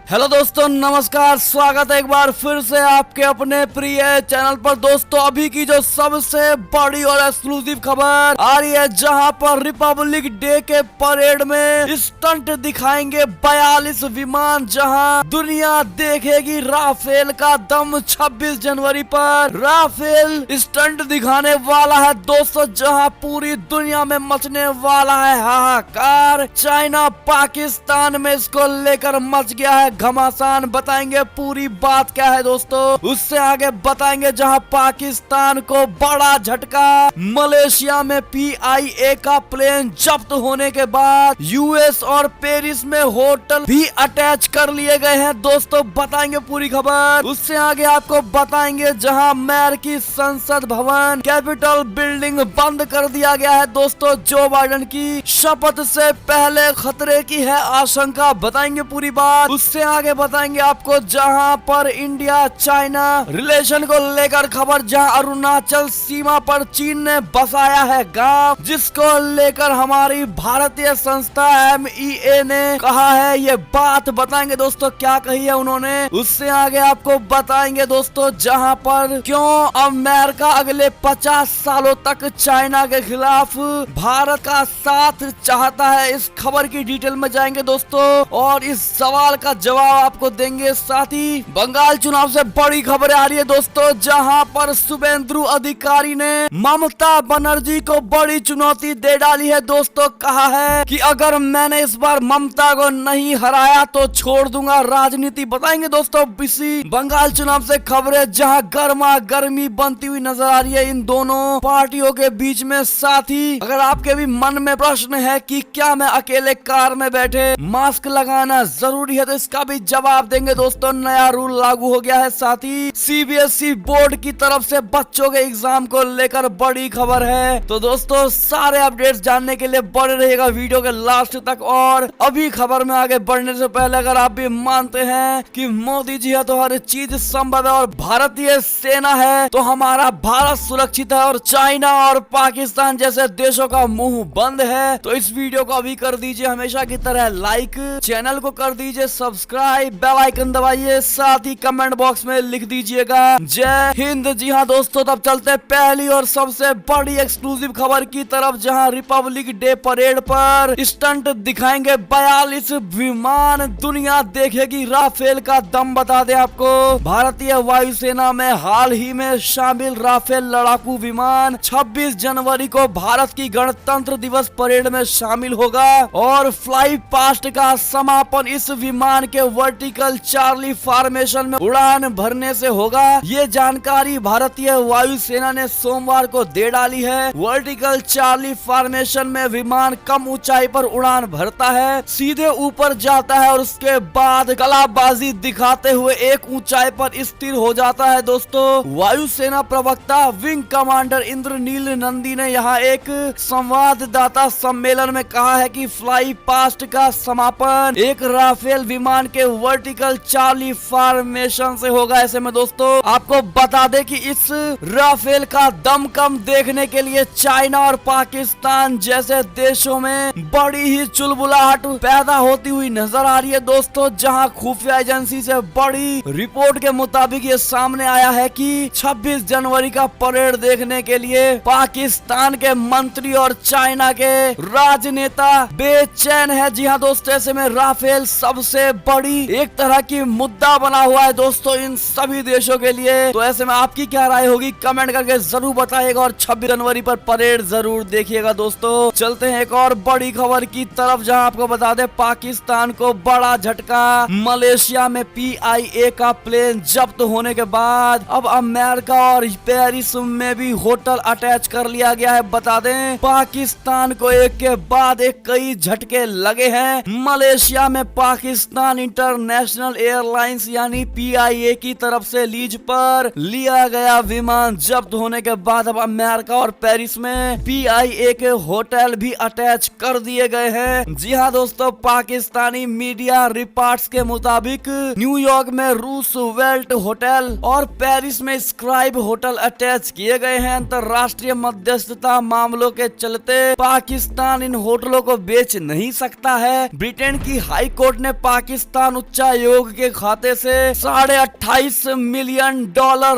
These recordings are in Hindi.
हेलो दोस्तों, नमस्कार। स्वागत है एक बार फिर से आपके अपने प्रिय चैनल पर। दोस्तों, अभी की जो सबसे बड़ी और एक्सक्लूसिव खबर आ रही है, जहां पर रिपब्लिक डे के परेड में स्टंट दिखाएंगे 42 विमान, जहां दुनिया देखेगी राफेल का दम। 26 जनवरी पर राफेल स्टंट दिखाने वाला है दोस्तों, जहां पूरी दुनिया में मचने वाला है हाहाकार। चाइना पाकिस्तान में इसको लेकर मच गया है घमासान। बताएंगे पूरी बात क्या है दोस्तों। उससे आगे बताएंगे जहां पाकिस्तान को बड़ा झटका, मलेशिया में PIA का प्लेन जब्त होने के बाद US और पेरिस में होटल भी अटैच कर लिए गए हैं दोस्तों। बताएंगे पूरी खबर। उससे आगे आपको बताएंगे जहां अमेरिकी संसद भवन कैपिटल बिल्डिंग बंद कर दिया गया है दोस्तों। जो बाइडेन की शपथ से पहले खतरे की है आशंका। बताएंगे पूरी बात। उससे आगे बताएंगे आपको जहां पर इंडिया चाइना रिलेशन को लेकर खबर, जहां अरुणाचल सीमा पर चीन ने बसाया है गांव, जिसको लेकर हमारी भारतीय संस्था MEA ने कहा है ये बात। बताएंगे दोस्तों क्या कही है उन्होंने। उससे आगे आपको बताएंगे दोस्तों जहां पर क्यों अमेरिका अगले 50 सालों तक चाइना के खिलाफ भारत का साथ चाहता है। इस खबर की डिटेल में जाएंगे दोस्तों और इस सवाल का जवाब आपको देंगे। साथ ही बंगाल चुनाव से बड़ी खबर आ रही है दोस्तों, जहां पर शुभेंदु अधिकारी ने ममता बनर्जी को बड़ी चुनौती दे डाली है दोस्तों। कहा है कि अगर मैंने इस बार ममता को नहीं हराया तो छोड़ दूंगा राजनीति। बताएंगे दोस्तों इसी बंगाल चुनाव से खबरें, जहां गर्मा गर्मी बनती हुई नजर आ रही है इन दोनों पार्टियों के बीच में। साथ ही अगर आपके भी मन में प्रश्न है कि क्या मैं अकेले कार में बैठे मास्क लगाना जरूरी है, तो इसका भी जवाब देंगे दोस्तों। नया रूल लागू हो गया है। साथ ही CBSE बोर्ड की तरफ से बच्चों के एग्जाम को लेकर बड़ी खबर है। तो दोस्तों सारे अपडेट्स जानने के लिए बने रहिएगा वीडियो के लास्ट तक। और अभी खबर में आगे बढ़ने से पहले अगर आप भी मानते हैं कि मोदी जी है तो हर चीज संभव है और भारतीय सेना है तो हमारा भारत सुरक्षित है और चाइना और पाकिस्तान जैसे देशों का मुंह बंद है, तो इस वीडियो को अभी कर दीजिए हमेशा की तरह लाइक, चैनल को कर दीजिए सब्सक्राइब, बेल आइकन दबाइए, साथ ही कमेंट बॉक्स में लिख दीजिएगा जय हिंद। जी हाँ दोस्तों, तब चलते पहली और सबसे बड़ी एक्सक्लूसिव खबर की तरफ, जहां रिपब्लिक डे परेड पर स्टंट दिखाएंगे 42 विमान, दुनिया देखेगी राफेल का दम। बता दें आपको, भारतीय वायुसेना में हाल ही में शामिल राफेल लड़ाकू विमान 26 जनवरी को भारत की गणतंत्र दिवस परेड में शामिल होगा और फ्लाई पास्ट का समापन इस विमान के वर्टिकल चार्ली फॉर्मेशन में उड़ान भरने से होगा। ये जानकारी भारतीय वायुसेना ने सोमवार को दे डाली है। वर्टिकल चार्ली फॉर्मेशन में विमान कम ऊंचाई पर उड़ान भरता है, सीधे ऊपर जाता है और उसके बाद कलाबाजी दिखाते हुए एक ऊंचाई पर स्थिर हो जाता है दोस्तों। वायुसेना प्रवक्ता विंग कमांडर इंद्रनील नंदी ने यहाँ एक संवाददाता सम्मेलन में कहा है कि फ्लाई पास्ट का समापन एक राफेल विमान के वर्टिकल चार्ली फॉर्मेशन से होगा। ऐसे में दोस्तों आपको बता दें कि इस राफेल का दम कम देखने के लिए चाइना और पाकिस्तान जैसे देशों में बड़ी ही चुलबुलाहट पैदा होती हुई नजर आ रही है दोस्तों। जहां खुफिया एजेंसी से बड़ी रिपोर्ट के मुताबिक ये सामने आया है कि 26 जनवरी का परेड देखने के लिए पाकिस्तान के मंत्री और चाइना के राजनेता बेचैन है। जी हाँ दोस्तों, ऐसे में राफेल सबसे बड़ी एक तरह की मुद्दा बना हुआ है दोस्तों इन सभी देशों के लिए। तो ऐसे में आपकी क्या राय होगी कमेंट करके जरूर बताइएगा और 26 जनवरी पर परेड जरूर देखिएगा दोस्तों। चलते हैं एक और बड़ी खबर की तरफ, जहां आपको बता दें पाकिस्तान को बड़ा झटका, मलेशिया में PIA का प्लेन जब्त होने के बाद अब अमेरिका और पेरिस में भी होटल अटैच कर लिया गया है। बता दें पाकिस्तान को एक के बाद एक कई झटके लगे हैं। मलेशिया में पाकिस्तान इंटरनेशनल एयरलाइंस यानी PIA की तरफ से लीज पर लिया गया विमान जब्त होने के बाद अब अमेरिका और पेरिस में PIA के होटल भी अटैच कर दिए गए हैं। जी हाँ दोस्तों, पाकिस्तानी मीडिया रिपोर्ट्स के मुताबिक न्यूयॉर्क में रूसवेल्ट होटल और पेरिस में स्क्राइब होटल अटैच किए गए हैं। अंतरराष्ट्रीय मध्यस्थता मामलों के चलते पाकिस्तान इन होटलों को बेच नहीं सकता है। ब्रिटेन की हाई कोर्ट ने पाकिस्तान पाकिस्तान उच्चायोग के खाते से $28.5 मिलियन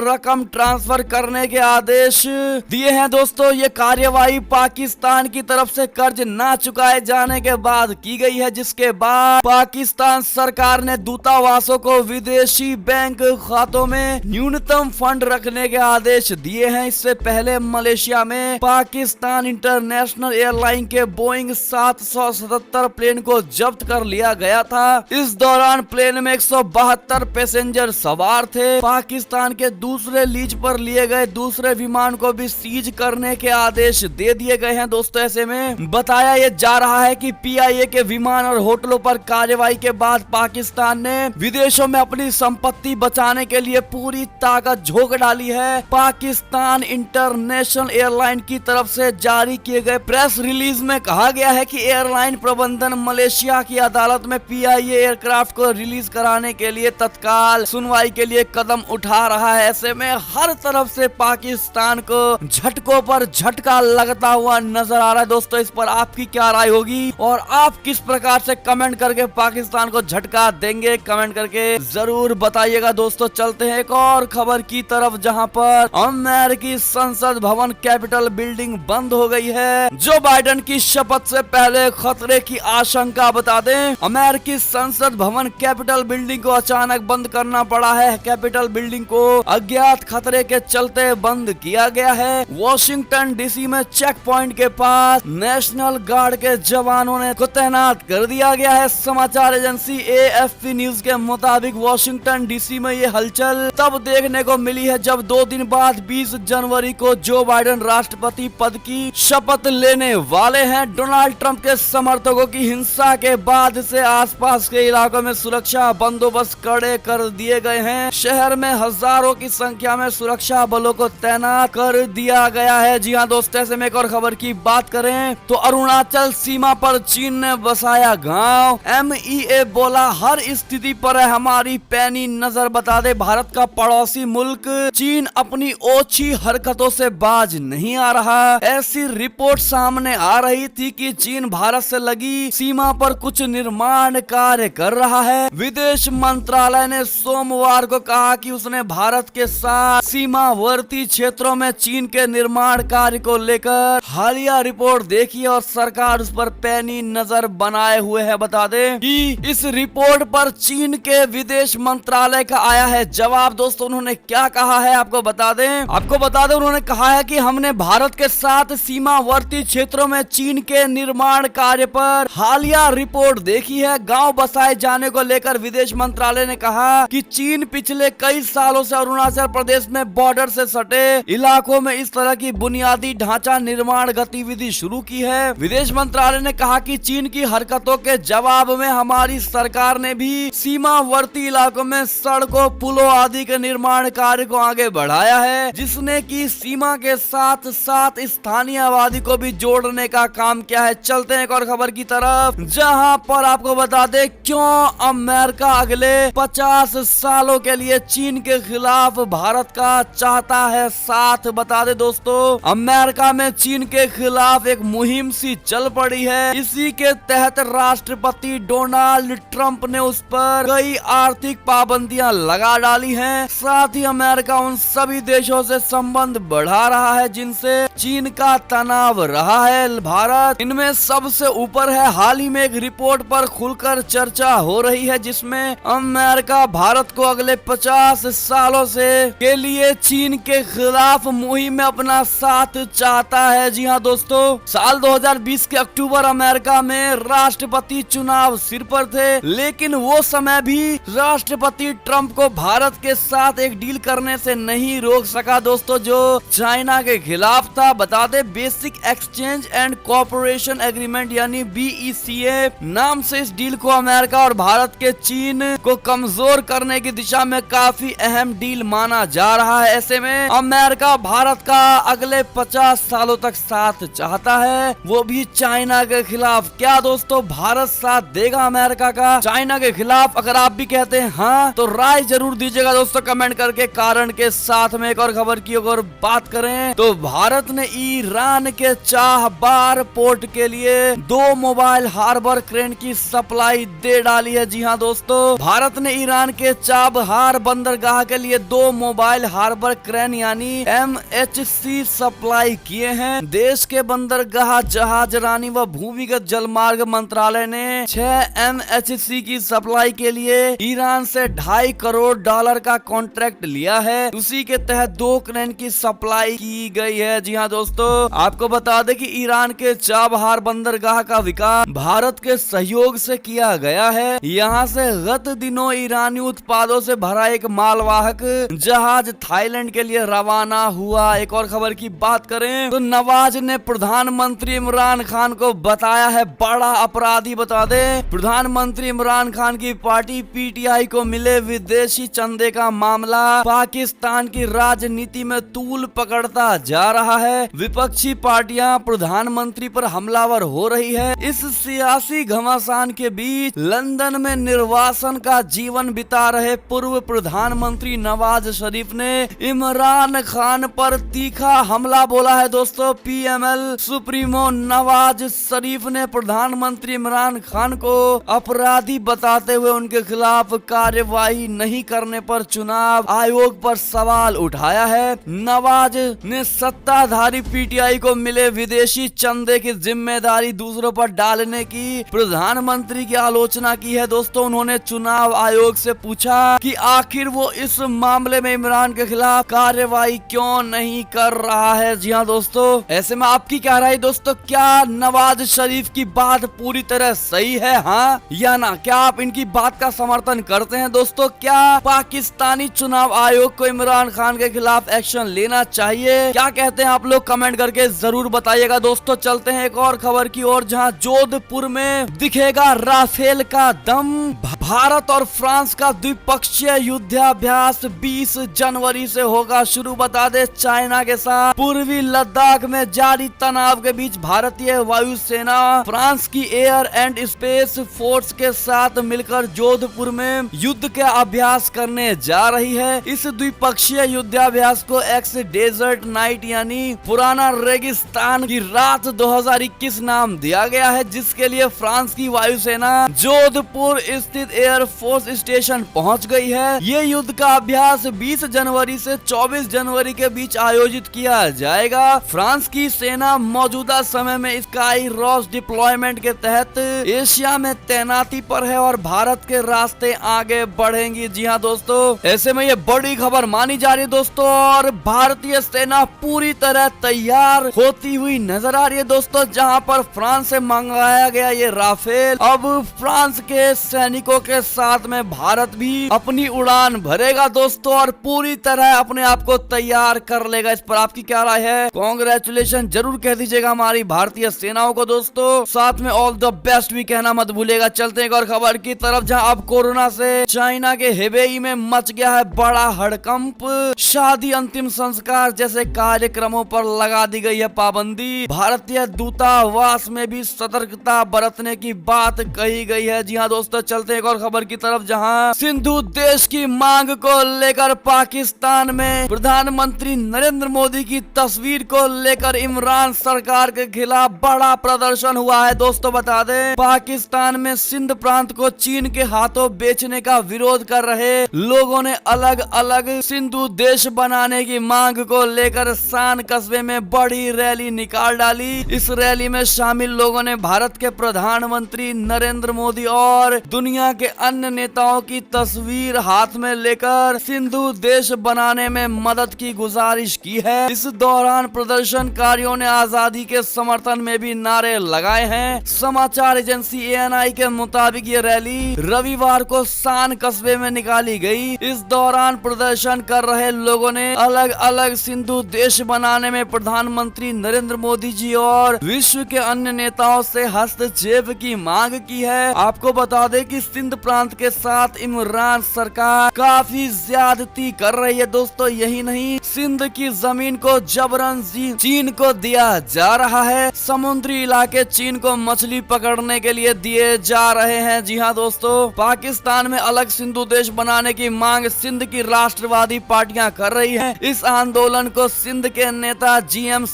रकम ट्रांसफर करने के आदेश दिए हैं। दोस्तों, ये कार्यवाही पाकिस्तान की तरफ से कर्ज ना चुकाए जाने के बाद की गई है, जिसके बाद पाकिस्तान सरकार ने दूतावासों को विदेशी बैंक खातों में न्यूनतम फंड रखने के आदेश दिए हैं। इससे पहले मलेशिया में पाकिस्तान इंटरनेशनल एयरलाइन के बोइंग 777 प्लेन को जब्त कर लिया गया था। इस दौरान प्लेन में 172 पैसेंजर सवार थे। पाकिस्तान के दूसरे लीज पर लिए गए दूसरे विमान को भी सीज करने के आदेश दे दिए गए हैं। दोस्तों, ऐसे में बताया ये जा रहा है कि PIA के विमान और होटलों पर कार्यवाही के बाद पाकिस्तान ने विदेशों में अपनी संपत्ति बचाने के लिए पूरी ताकत झोंक डाली है। पाकिस्तान इंटरनेशनल एयरलाइन की तरफ से जारी किए गए प्रेस रिलीज में कहा गया है कि एयरलाइन प्रबंधन मलेशिया की अदालत में PIA एयरक्राफ्ट को रिलीज कराने के लिए तत्काल सुनवाई के लिए कदम उठा रहा है। ऐसे में हर तरफ से पाकिस्तान को झटकों पर झटका लगता हुआ नजर आ रहा है। दोस्तों, इस पर आपकी क्या राय होगी और आप किस प्रकार से कमेंट करके पाकिस्तान को झटका देंगे, कमेंट करके जरूर बताइएगा। दोस्तों, चलते हैं एक और खबर की तरफ, जहां पर अमेरिकी संसद भवन कैपिटल बिल्डिंग बंद हो गई है। जो बाइडेन की शपथ से पहले खतरे की आशंका बता दें, अमेरिकी संसद भवन कैपिटल बिल्डिंग को अचानक बंद करना पड़ा है। कैपिटल बिल्डिंग को अज्ञात खतरे के चलते बंद किया गया है। वॉशिंगटन DC में चेक पॉइंट के पास नेशनल गार्ड के जवानों ने को तैनात कर दिया गया है। समाचार एजेंसी AFP न्यूज के मुताबिक वॉशिंगटन DC में ये हलचल तब देखने को मिली है जब 2 दिन बाद 20 जनवरी को जो बाइडेन राष्ट्रपति पद की शपथ लेने वाले हैं। डोनाल्ड ट्रंप के समर्थकों की हिंसा के बाद से आसपास के इलाकों में सुरक्षा बंदोबस्त कड़े कर दिए गए हैं। शहर में हजारों की संख्या में सुरक्षा बलों को तैनात कर दिया गया है। जी हाँ दोस्तों, ऐसे में एक और खबर की बात करें तो अरुणाचल सीमा पर चीन ने बसाया गांव। MEA बोला हर स्थिति पर है हमारी पैनी नजर। बता दे, भारत का पड़ोसी मुल्क चीन अपनी ओछी हरकतों से बाज नहीं आ रहा। ऐसी रिपोर्ट सामने आ रही थी कि चीन भारत से लगी सीमा पर कुछ निर्माण कार्य कर रहा है। विदेश मंत्रालय ने सोमवार को कहा कि उसने भारत के साथ सीमावर्ती क्षेत्रों में चीन के निर्माण कार्य को लेकर हालिया रिपोर्ट देखी और सरकार उस पर पैनी नजर बनाए हुए है। बता दें कि इस रिपोर्ट पर चीन के विदेश मंत्रालय का आया है जवाब। दोस्तों, उन्होंने क्या कहा है आपको बता दें उन्होंने कहा है कि हमने भारत के साथ सीमावर्ती क्षेत्रों में चीन के निर्माण कार्य पर हालिया रिपोर्ट देखी है। गांव बसाए जाने को लेकर विदेश मंत्रालय ने कहा कि चीन पिछले कई सालों से अरुणाचल प्रदेश में बॉर्डर से सटे इलाकों में इस तरह की बुनियादी ढांचा निर्माण गतिविधि शुरू की है। विदेश मंत्रालय ने कहा कि चीन की हरकतों के जवाब में हमारी सरकार ने भी सीमावर्ती इलाकों में सड़कों, पुलों आदि के निर्माण कार्य को आगे बढ़ाया है, जिसने की सीमा के साथ साथ स्थानीय आबादी को भी जोड़ने का काम किया है। चलते हैं एक और खबर की तरफ, जहां पर आपको बता दें क्यों अमेरिका अगले 50 सालों के लिए चीन के खिलाफ भारत का चाहता है साथ। बता दे दोस्तों, अमेरिका में चीन के खिलाफ एक मुहिम सी चल पड़ी है। इसी के तहत राष्ट्रपति डोनाल्ड ट्रंप ने उस पर कई आर्थिक पाबंदियां लगा डाली हैं। साथ ही अमेरिका उन सभी देशों से संबंध बढ़ा रहा है जिनसे चीन का तनाव रहा है। भारत इनमें सबसे ऊपर है। हाल ही में एक रिपोर्ट पर खुलकर चर्चा हो रही है जिसमें अमेरिका भारत को अगले 50 सालों से के लिए चीन के खिलाफ मुहिम में अपना साथ चाहता है। जी हाँ दोस्तों, साल 2020 के अक्टूबर अमेरिका में राष्ट्रपति चुनाव सिर पर थे, लेकिन वो समय भी राष्ट्रपति ट्रंप को भारत के साथ एक डील करने से नहीं रोक सका दोस्तों, जो चाइना के खिलाफ था। बता दे, basic exchange and cooperation agreement यानी BECA नाम से इस डील को अमेरिका और भारत के चीन को कमजोर करने की दिशा में काफी अहम डील माना जा रहा है। ऐसे में अमेरिका भारत का अगले 50 सालों तक साथ चाहता है, वो भी चाइना के खिलाफ। क्या दोस्तों भारत साथ देगा अमेरिका का चाइना के खिलाफ? अगर आप भी कहते हैं हाँ, तो राय जरूर दीजिएगा दोस्तों कमेंट करके। कारण के साथ में एक और खबर की अगर बात करें तो भारत ने ईरान के चाहबार पोर्ट के लिए 2 मोबाइल हार्बर क्रेन की सप्लाई दे डाली वाली है। जी हाँ दोस्तों, भारत ने ईरान के चाबहार बंदरगाह के लिए 2 मोबाइल हार्बर क्रेन यानी MHC सप्लाई किए हैं। देश के बंदरगाह, जहाज रानी व भूमिगत जलमार्ग मंत्रालय ने 6 MHC की सप्लाई के लिए ईरान से $2.5 करोड़ का कॉन्ट्रैक्ट लिया है। उसी के तहत 2 क्रेन की सप्लाई की गई है। जी हाँ दोस्तों, आपको बता दें कि ईरान के चाबहार बंदरगाह का विकास भारत के सहयोग से किया गया है। यहाँ से गत दिनों ईरानी उत्पादों से भरा एक मालवाहक जहाज थाईलैंड के लिए रवाना हुआ। एक और खबर की बात करें तो नवाज ने प्रधानमंत्री इमरान खान को बताया है बड़ा अपराधी। बता दें, प्रधानमंत्री इमरान खान की पार्टी PTI को मिले विदेशी चंदे का मामला पाकिस्तान की राजनीति में तूल पकड़ता जा रहा है। विपक्षी पार्टियां प्रधानमंत्री पर हमलावर हो रही है। इस सियासी घमासान के बीच लंदन में निर्वासन का जीवन बिता रहे पूर्व प्रधानमंत्री नवाज शरीफ ने इमरान खान पर तीखा हमला बोला है। दोस्तों, PML सुप्रीमो नवाज शरीफ ने प्रधानमंत्री इमरान खान को अपराधी बताते हुए उनके खिलाफ कार्यवाही नहीं करने पर चुनाव आयोग पर सवाल उठाया है। नवाज ने सत्ताधारी PTI को मिले विदेशी चंदे की जिम्मेदारी दूसरों पर डालने की प्रधानमंत्री की आलोचना की है। दोस्तों, उन्होंने चुनाव आयोग से पूछा कि आखिर वो इस मामले में इमरान के खिलाफ कार्रवाई क्यों नहीं कर रहा है। जी हाँ दोस्तों, ऐसे में आपकी क्या राय दोस्तों, क्या नवाज शरीफ की बात पूरी तरह सही है, हाँ या ना? क्या आप इनकी बात का समर्थन करते हैं? दोस्तों, क्या पाकिस्तानी चुनाव आयोग को इमरान खान के खिलाफ एक्शन लेना चाहिए? क्या कहते हैं आप लोग, कमेंट करके जरूर बताइएगा। दोस्तों, चलते हैं एक और खबर की ओर, जहां जोधपुर में दिखेगा राफेल का दम। भारत और फ्रांस का द्विपक्षीय युद्धाभ्यास 20 जनवरी से होगा शुरू। बता दे, चाइना के साथ पूर्वी लद्दाख में जारी तनाव के बीच भारतीय वायुसेना फ्रांस की एयर एंड स्पेस फोर्स के साथ मिलकर जोधपुर में युद्ध का अभ्यास करने जा रही है। इस द्विपक्षीय युद्धाभ्यास को एक्स डेजर्ट नाइट यानी पुराना रेगिस्तान की रात 2021 नाम दिया गया है, जिसके लिए फ्रांस की वायुसेना जोधपुर स्थित एयरफोर्स स्टेशन पहुंच गई है। ये युद्ध का अभ्यास 20 जनवरी से 24 जनवरी के बीच आयोजित किया जाएगा। फ्रांस की सेना मौजूदा समय में स्काई रॉस डिप्लॉयमेंट के तहत एशिया में तैनाती पर है और भारत के रास्ते आगे बढ़ेंगी। जी हाँ दोस्तों, ऐसे में ये बड़ी खबर मानी जा रही है दोस्तों, और भारतीय सेना पूरी तरह तैयार होती हुई नजर आ रही है दोस्तों। जहां पर फ्रांस से मंगाया गया ये राफेल अब फ्रांस के सैनिकों के साथ में भारत भी अपनी उड़ान भरेगा दोस्तों, और पूरी तरह अपने आप को तैयार कर लेगा। इस पर आपकी क्या राय है? कांग्रेचुलेशन जरूर कह दीजिएगा हमारी भारतीय सेनाओं को दोस्तों, साथ में ऑल द बेस्ट भी कहना मत भूलिएगा। चलते हैं एक और खबर की तरफ, जहां अब कोरोना से चाइना के हेबेई में मच गया है बड़ा हड़कंप। शादी, अंतिम संस्कार जैसे कार्यक्रमों पर लगा दी गई है पाबंदी। भारतीय दूतावास में भी सतर्कता बरतने की बात कही गई है। जी हाँ दोस्तों, चलते हैं एक और खबर की तरफ, जहां सिंधु देश की मांग को लेकर पाकिस्तान में प्रधानमंत्री नरेंद्र मोदी की तस्वीर को लेकर इमरान सरकार के खिलाफ बड़ा प्रदर्शन हुआ है। दोस्तों, बता दें, पाकिस्तान में सिंध प्रांत को चीन के हाथों बेचने का विरोध कर रहे लोगों ने अलग अलग सिंधु देश बनाने की मांग को लेकर सान कस्बे में बड़ी रैली निकाल डाली। इस रैली में शामिल लोगों ने भारत के प्रधानमंत्री नरेंद्र मोदी और दुनिया के अन्य नेताओं की तस्वीर हाथ में लेकर सिंधु देश बनाने में मदद की गुजारिश की है। इस दौरान प्रदर्शनकारियों ने आजादी के समर्थन में भी नारे लगाए हैं। समाचार एजेंसी ANI के मुताबिक ये रैली रविवार को सान कस्बे में निकाली गई। इस दौरान प्रदर्शन कर रहे लोगों ने अलग अलग सिंधु देश बनाने में प्रधानमंत्री नरेंद्र मोदी जी और विश्व के अन्य नेताओं से हस्तक्षेप की मांग की है। आपको बता दें कि सिंध प्रांत के साथ इमरान सरकार काफी ज्यादती कर रही है दोस्तों। यही नहीं, सिंध की जमीन को जबरन चीन को दिया जा रहा है। समुद्री इलाके चीन को मछली पकड़ने के लिए दिए जा रहे हैं। जी हाँ दोस्तों, पाकिस्तान में अलग सिंधु देश बनाने की मांग सिंध की राष्ट्रवादी पार्टियां कर रही हैं। इस आंदोलन को सिंध के नेता GM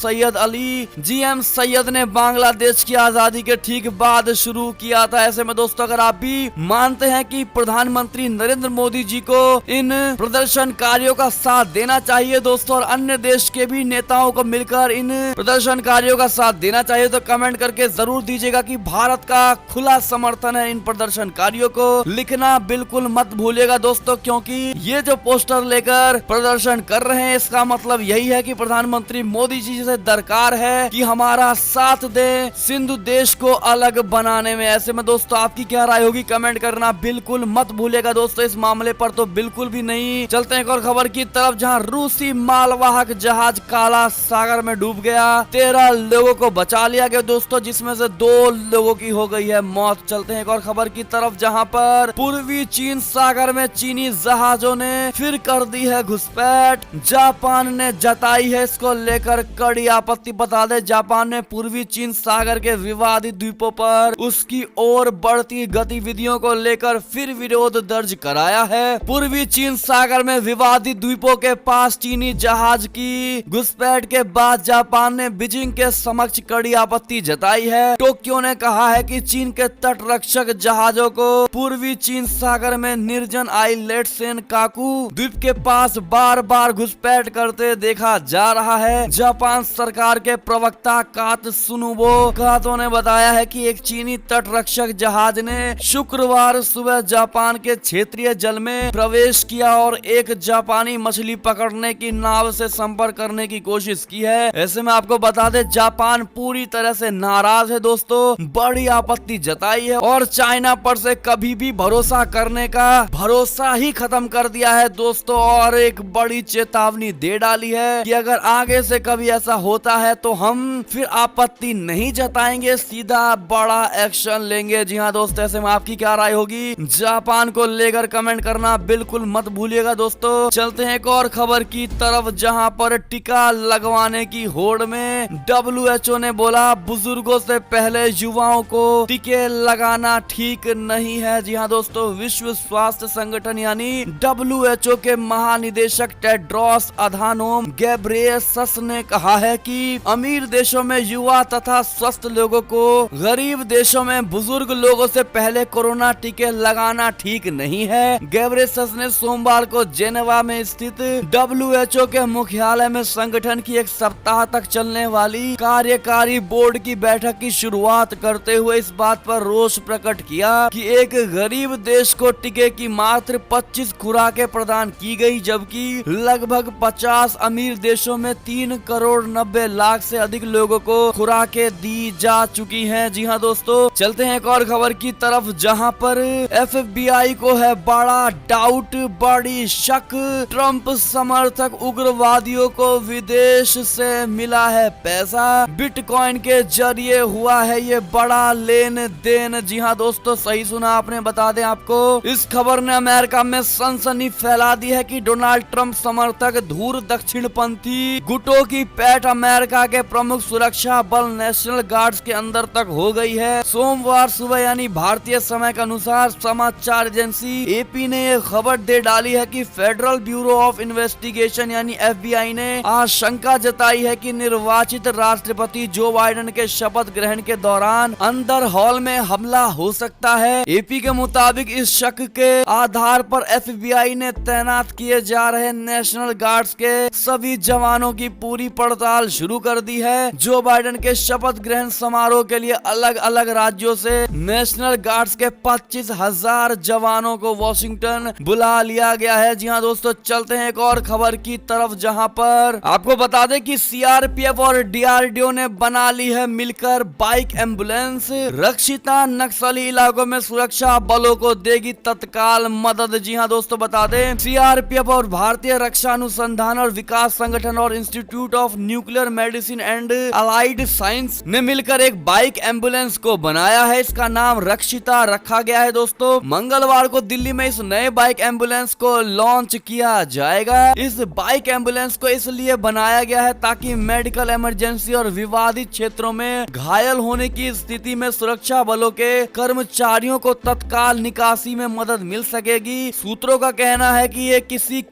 सैयद ने बांग्लादेश की आजादी के ठीक बाद शुरू किया था। ऐसे में दोस्तों, अगर आप भी जानते हैं कि प्रधानमंत्री नरेंद्र मोदी जी को इन प्रदर्शनकारियों का साथ देना चाहिए दोस्तों, और अन्य देश के भी नेताओं को मिलकर इन प्रदर्शनकारियों का साथ देना चाहिए। तो कमेंट करके जरूर दीजिएगा कि भारत का खुला समर्थन है इन प्रदर्शनकारियों को। लिखना बिल्कुल मत भूलिएगा दोस्तों, क्योंकि ये जो पोस्टर लेकर प्रदर्शन कर रहे हैं इसका मतलब यही है कि प्रधानमंत्री मोदी जी से दरकार है कि हमारा साथ दे सिंधु देश को अलग बनाने में। ऐसे में दोस्तों आपकी क्या राय होगी कमेंट करना बिल्कुल मत भूलिएगा दोस्तों। इस मामले पर तो बिल्कुल भी नहीं। चलते हैं एक और खबर की तरफ, जहां रूसी मालवाहक जहाज काला सागर में डूब गया। 13 लोगों को बचा लिया गया दोस्तों, जिसमें से 2 लोगों की हो गई है मौत। चलते हैं एक और खबर की तरफ, जहां पर पूर्वी चीन सागर में चीनी जहाजों ने फिर कर दी है घुसपैठ। जापान ने जताई है इसको लेकर कड़ी आपत्ति। बता दे जापान ने पूर्वी चीन सागर के विवादित द्वीपों पर उसकी ओर बढ़ती गतिविधियों को लेकर फिर विरोध दर्ज कराया है। पूर्वी चीन सागर में विवादित द्वीपों के पास चीनी जहाज की घुसपैठ के बाद जापान ने बीजिंग के समक्ष कड़ी आपत्ति जताई है। टोक्यो ने कहा है कि चीन के तट रक्षक जहाजों को पूर्वी चीन सागर में निर्जन आइलैंड सेनकाकू द्वीप के पास बार बार घुसपैठ करते देखा जा रहा है। जापान सरकार के प्रवक्ता कात्सुनोबु कातो ने बताया है कि एक चीनी तट रक्षक जहाज ने शुक्रवार सुबह जापान के क्षेत्रीय जल में प्रवेश किया और एक जापानी मछली पकड़ने की नाव से संपर्क करने की कोशिश की है। ऐसे में आपको बता दे जापान पूरी तरह से नाराज है दोस्तों, बड़ी आपत्ति जताई है और चाइना पर से कभी भी भरोसा करने का भरोसा ही खत्म कर दिया है दोस्तों, और एक बड़ी चेतावनी दे डाली है कि अगर आगे से कभी ऐसा होता है तो हम फिर आपत्ति नहीं जताएंगे, सीधा बड़ा एक्शन लेंगे। जी हाँ दोस्तों, ऐसे में आपकी क्या राय होगी जापान को लेकर कमेंट करना बिल्कुल मत भूलिएगा दोस्तों। चलते हैं एक और खबर की तरफ, जहां पर टीका लगवाने की होड़ में WHO ने बोला बुजुर्गों से पहले युवाओं को टीके लगाना ठीक नहीं है। जी हाँ दोस्तों, विश्व स्वास्थ्य संगठन यानी WHO के महानिदेशक टेड्रोस अधानोम घेब्रेयेसस ने कहा है कि अमीर देशों में युवा तथा स्वस्थ लोगों को गरीब देशों में बुजुर्ग लोगों से पहले कोरोना टीके लगाना ठीक नहीं है। घेब्रेयेसस ने सोमवार को जेनेवा में स्थित WHO के मुख्यालय में संगठन की एक सप्ताह तक चलने वाली कार्यकारी बोर्ड की बैठक की शुरुआत करते हुए इस बात पर रोष प्रकट किया कि एक गरीब देश को टीके की मात्र 25 खुराकें प्रदान की गई, जबकि लगभग 50 अमीर देशों में 3 करोड़ 90 लाख से अधिक लोगों को खुराकें दी जा चुकी हैं। जी हाँ दोस्तों, चलते हैं एक और खबर की तरफ, जहां पर FBI को है बड़ा डाउट, बड़ी शक। ट्रंप समर्थक उग्रवादियों को विदेश से मिला है पैसा, बिटकॉइन के जरिए हुआ है ये बड़ा लेन देन। जी हाँ दोस्तों, सही सुना आपने। बता दें आपको, इस खबर ने अमेरिका में सनसनी फैला दी है कि डोनाल्ड ट्रंप समर्थक धूर दक्षिणपंथी गुटों की पैठ अमेरिका के प्रमुख सुरक्षा बल नेशनल गार्ड्स के अंदर तक हो गई है। सोमवार सुबह यानी भारतीय समय के अनुसार समाचार एजेंसी AP ने यह खबर दे डाली है कि फेडरल ब्यूरो ऑफ इन्वेस्टिगेशन यानी FBI ने आशंका जताई है कि निर्वाचित राष्ट्रपति जो बाइडेन के शपथ ग्रहण के दौरान अंदर हॉल में हमला हो सकता है। AP के मुताबिक इस शक के आधार पर FBI ने तैनात किए जा रहे नेशनल गार्ड्स के सभी जवानों की पूरी पड़ताल शुरू कर दी है। जो बाइडेन के शपथ ग्रहण समारोह के लिए अलग अलग राज्यों से नेशनल गार्ड्स के 25,000 जवानों को वॉशिंगटन बुला लिया गया है। जी हाँ दोस्तों, चलते हैं एक और खबर की तरफ, जहां पर आपको बता दें कि CRPF और DRDO ने बना ली है मिलकर बाइक एम्बुलेंस। रक्षिता नक्सली इलाकों में सुरक्षा बलों को देगी तत्काल मदद। जी हाँ दोस्तों, बता दें CRPF और भारतीय रक्षा अनुसंधान और विकास संगठन और institute of nuclear medicine and allied science ने मिलकर एक बाइक एम्बुलेंस को बनाया है। इसका नाम रक्षिता रखा गया है दोस्तों। मंगलवार को दिल्ली में इस नए बाइक एम्बुलेंस को लॉन्च किया जाएगा। इस बाइक एम्बुलेंस को इसलिए बनाया गया है ताकि मेडिकल इमरजेंसी और विवादित क्षेत्रों में घायल होने की स्थिति में सुरक्षा बलों के कर्मचारियों को तत्काल निकासी में मदद मिल सकेगी। सूत्रों का कहना है कि ये किसी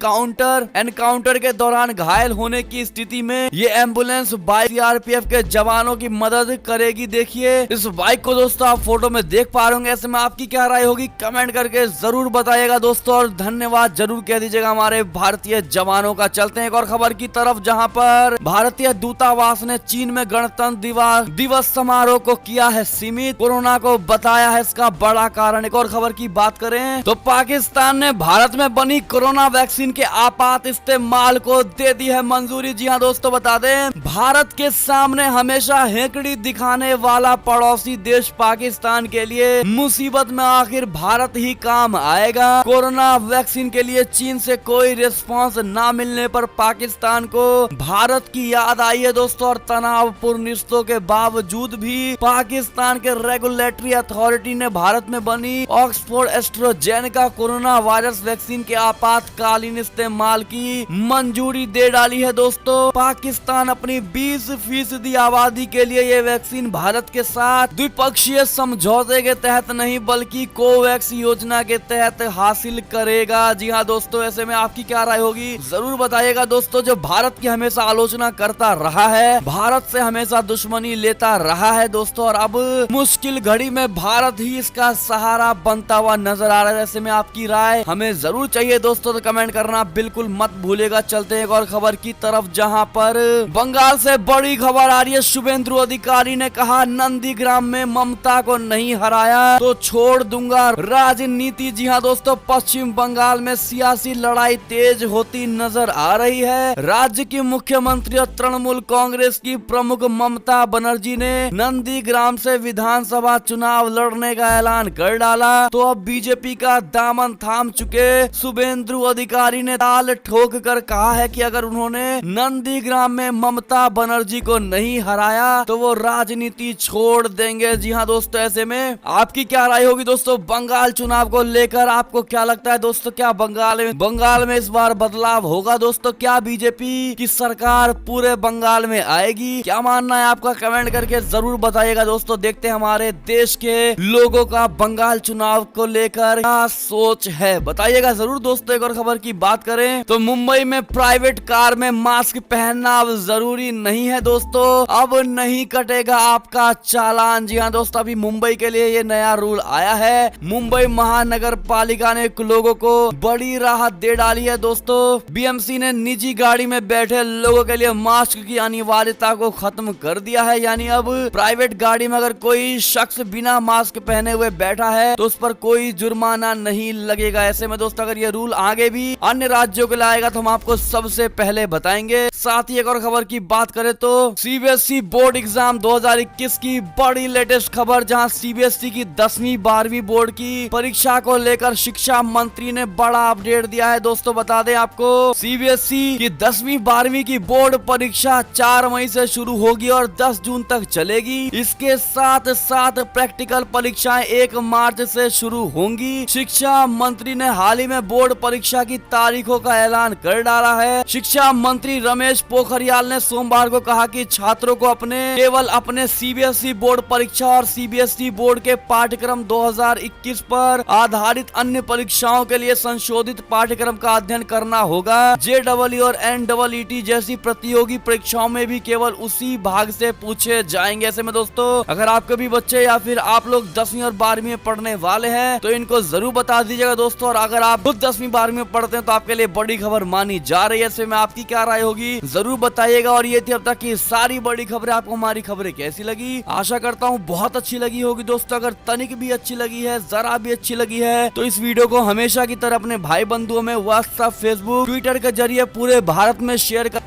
एनकाउंटर के दौरान घायल होने की स्थिति में ये एम्बुलेंस बाइक CRPF के जवानों की मदद करेगी। देखिए इस बाइक को दोस्तों आप फोटो में देख पा रहे होंगे। ऐसे में आपकी क्या क्या राय होगी कमेंट करके जरूर बताइएगा दोस्तों, और धन्यवाद जरूर कह दीजिएगा हमारे भारतीय जवानों का। चलते हैं एक और खबर की तरफ, जहां पर भारतीय दूतावास ने चीन में गणतंत्र दिवस समारोह को किया है सीमित, कोरोना को बताया है इसका बड़ा कारण। एक और खबर की बात करें तो पाकिस्तान ने भारत में बनी कोरोना वैक्सीन के आपात इस्तेमाल को दे दी है मंजूरी। जी हाँ दोस्तों, बता दें भारत के सामने हमेशा हेकड़ी दिखाने वाला पड़ोसी देश पाकिस्तान के लिए मुसीबत में आखिर भारत ही काम आएगा। कोरोना वैक्सीन के लिए चीन से कोई रिस्पांस ना मिलने पर पाकिस्तान को भारत की याद आई है दोस्तों, और तनावपूर्ण रिश्तों के बावजूद भी पाकिस्तान के रेगुलेटरी अथॉरिटी ने भारत में बनी Oxford AstraZeneca corona virus vaccine के आपातकालीन इस्तेमाल की मंजूरी दे डाली है दोस्तों। पाकिस्तान अपनी 20% आबादी के लिए ये वैक्सीन भारत के साथ द्विपक्षीय समझौते के तहत नहीं बल्कि कोवैक्स योजना के तहत हासिल करेगा। जी हाँ दोस्तों, ऐसे में आपकी क्या राय होगी जरूर बताइएगा दोस्तों। जो भारत की हमेशा आलोचना करता रहा है, भारत से हमेशा दुश्मनी लेता रहा है दोस्तों, और अब मुश्किल घड़ी में भारत ही इसका सहारा बनता हुआ नजर आ रहा है। ऐसे में आपकी राय हमें जरूर चाहिए दोस्तों, तो कमेंट करना बिल्कुल मत भूलेगा। चलते हैं एक और खबर की तरफ, जहां पर बंगाल से बड़ी खबर आ रही है। शुभेंदु अधिकारी ने कहा नंदीग्राम में ममता को नहीं हराया तो छोड़ दूंगा राजनीति। जी हाँ दोस्तों, पश्चिम बंगाल में सियासी लड़ाई तेज होती नजर आ रही है। राज्य की मुख्यमंत्री और तृणमूल कांग्रेस की प्रमुख ममता बनर्जी ने नंदीग्राम से विधानसभा चुनाव लड़ने का ऐलान कर डाला, तो अब बीजेपी का दामन थाम चुके शुभेंदु अधिकारी ने ताल ठोक कर कहा है कि अगर उन्होंने नंदीग्राम में ममता बनर्जी को नहीं हराया तो वो राजनीति छोड़ देंगे। जी हाँ दोस्तों, ऐसे में आपकी क्या राय होगी दोस्तों बंगाल चुनाव को लेकर? आपको क्या लगता है दोस्तों, क्या बंगाल में इस बार बदलाव होगा दोस्तों? क्या बीजेपी की सरकार पूरे बंगाल में आएगी? क्या मानना है आपका कमेंट करके जरूर बताइएगा दोस्तों। देखते हैं हमारे देश के लोगों का बंगाल चुनाव को लेकर क्या सोच है, बताइएगा जरूर दोस्तों। एक और खबर की बात करें तो मुंबई में प्राइवेट कार में मास्क पहनना अब जरूरी नहीं है दोस्तों, अब नहीं कटेगा आपका चालान। जी हाँ दोस्तों, अभी मुंबई के लिए ये नया रूल आया है। मुंबई महानगर पालिका ने लोगों को बड़ी राहत दे डाली है दोस्तों। बीएमसी ने निजी गाड़ी में बैठे लोगों के लिए मास्क की अनिवार्यता को खत्म कर दिया है, यानी अब प्राइवेट गाड़ी में अगर कोई शख्स बिना मास्क पहने हुए बैठा है तो उस पर कोई जुर्माना नहीं लगेगा। ऐसे में दोस्तों अगर ये रूल आगे भी अन्य राज्यों के लिए आएगा तो हम आपको सबसे पहले बताएंगे। साथ ही एक और खबर की बात करें तो सीबीएसई बोर्ड एग्जाम 2021 की बड़ी लेटेस्ट खबर, जहां सीबीएसई की 10वीं 12वीं बोर्ड की परीक्षा को लेकर शिक्षा मंत्री ने बड़ा अपडेट दिया है दोस्तों। बता दें आपको सीबीएसई की 10वीं 12वीं की बोर्ड परीक्षा 4 मई से शुरू होगी और 10 जून तक चलेगी। इसके साथ साथ प्रैक्टिकल परीक्षाएं 1 मार्च से शुरू होंगी। शिक्षा मंत्री ने हाल ही में बोर्ड परीक्षा की तारीखों का ऐलान कर डाला है। शिक्षा मंत्री रमेश पोखरियाल ने सोमवार को कहा कि छात्रों को केवल अपने सीबीएसई बोर्ड परीक्षा और सीबीएसई बोर्ड के पाठ्यक्रम 2021 पर आधारित अन्य परीक्षाओं के लिए संशोधित पाठ्यक्रम का अध्ययन करना होगा। जेडब्ल्यू और एनडब्ल्यूटी जैसी प्रतियोगी परीक्षाओं में भी केवल उसी भाग से पूछे जाएंगे। ऐसे में दोस्तों अगर आपके भी बच्चे या फिर आप लोग 10वीं और 12वीं में पढ़ने वाले हैं तो इनको जरूर बता दीजिएगा दोस्तों, और अगर आप खुद 10वीं 12वीं में पढ़ते हैं तो आपके लिए बड़ी खबर मानी जा रही है। ऐसे में आपकी क्या राय होगी जरूर बताइएगा। और ये थी अब तक की सारी बड़ी खबरें। आपको हमारी खबरें कैसी लगी? आशा करता हूँ बहुत अच्छी लगी होगी दोस्तों। अगर तनिक भी अच्छी लगी है, जरा भी अच्छी लगी है, तो इस वीडियो को हमेशा की तरह अपने भाई बंधुओं में व्हाट्सएप, फेसबुक, ट्विटर के जरिए पूरे भारत में शेयर कर